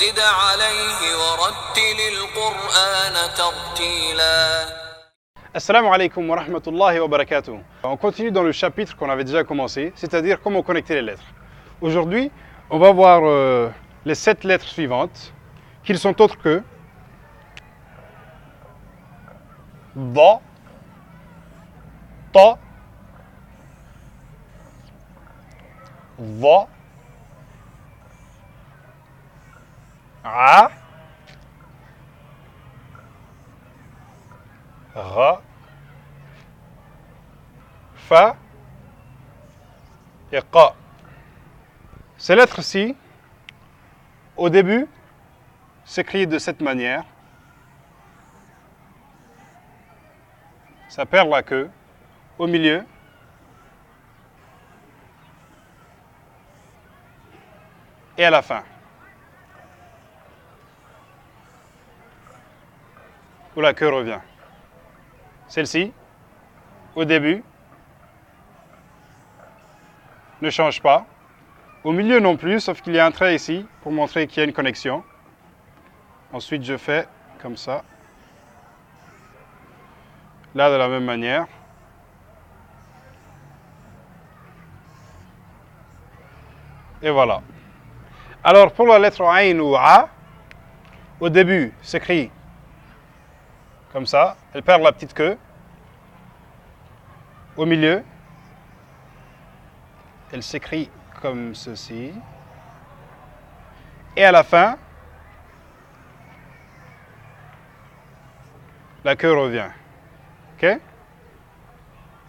وزد عليه ورتل القرآن ترتيلا. Assalamu alaikum wa rahmatullahi wa barakatuh. On continue dans le chapitre qu'on avait déjà commencé, c'est-à-dire comment connecter les lettres. Aujourd'hui, on va voir les 7 lettres suivantes, qui ne sont autres que ض, ط, ظ, ع, غ, fa et qa. Ces lettres-ci, au début, s'écrivent de cette manière. Ça perd la queue. Au milieu, et à la fin. Où la queue revient. Celle-ci, au début, ne change pas. Au milieu non plus, sauf qu'il y a un trait ici pour montrer qu'il y a une connexion. Ensuite, je fais comme ça. Là, de la même manière. Et voilà. Alors, pour la lettre Ain ou A, au début, s'écrit comme ça. Elle perd la petite queue. Au milieu, elle s'écrit comme ceci. Et à la fin, la queue revient. Ok?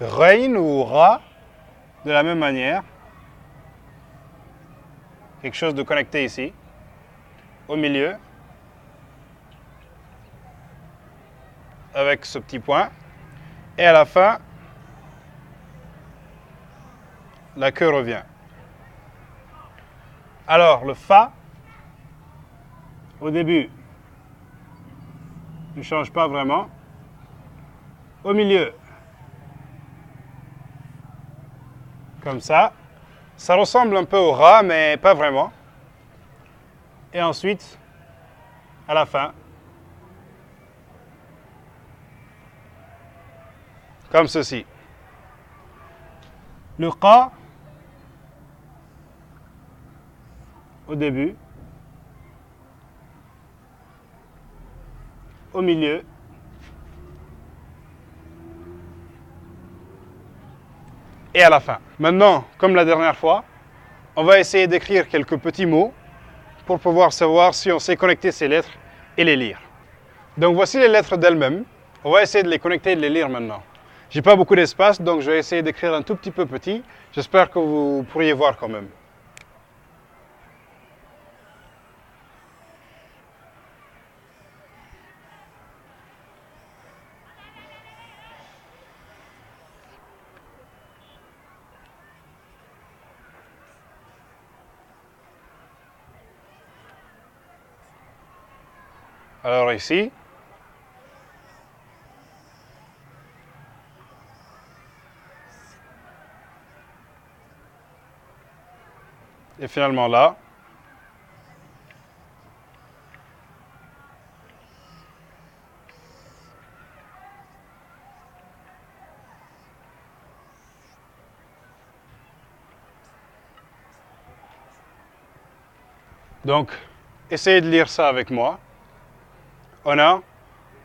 Rein ou Ra, de la même manière. Quelque chose de connecté ici. Au milieu. Avec ce petit point. Et à la fin, la queue revient. Alors, le Fa, au début, ne change pas vraiment. Au milieu, comme ça. Ça ressemble un peu au Ra, mais pas vraiment. Et ensuite, à la fin, comme ceci. Le Qa, au début, au milieu, et à la fin. Maintenant, comme la dernière fois, on va essayer d'écrire quelques petits mots pour pouvoir savoir si on sait connecter ces lettres et les lire. Donc voici les lettres d'elles-mêmes. On va essayer de les connecter et de les lire maintenant. J'ai pas beaucoup d'espace, donc je vais essayer d'écrire un tout petit peu petit. J'espère que vous pourriez voir quand même. Alors ici, et finalement là, donc essayez de lire ça avec moi. On a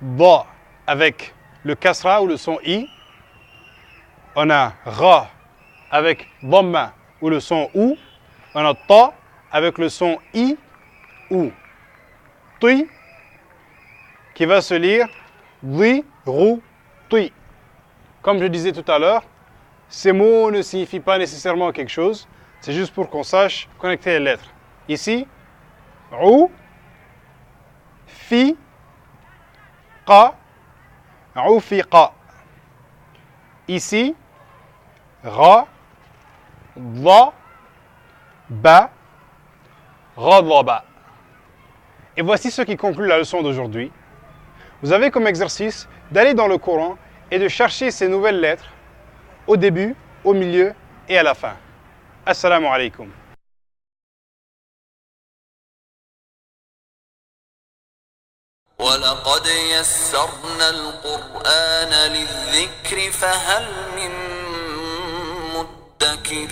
Ba avec le kasra ou le son I. On a Ra avec Dhamma ou le son OU. On a Ta avec le son I ou Ti qui va se lire Di, Ru, Ti. Comme je disais tout à l'heure, ces mots ne signifient pas nécessairement quelque chose. C'est juste pour qu'on sache connecter les lettres. Ici, Ou, Fi, Qa, Ufiqa. Ici, Ra, Dha, Ba, Ghadaba. Et voici ce qui conclut la leçon d'aujourd'hui. Vous avez comme exercice d'aller dans le Coran et de chercher ces nouvelles lettres au début, au milieu et à la fin. Assalamu alaikum. ولقد يسرنا القرآن للذكر فهل من مدكر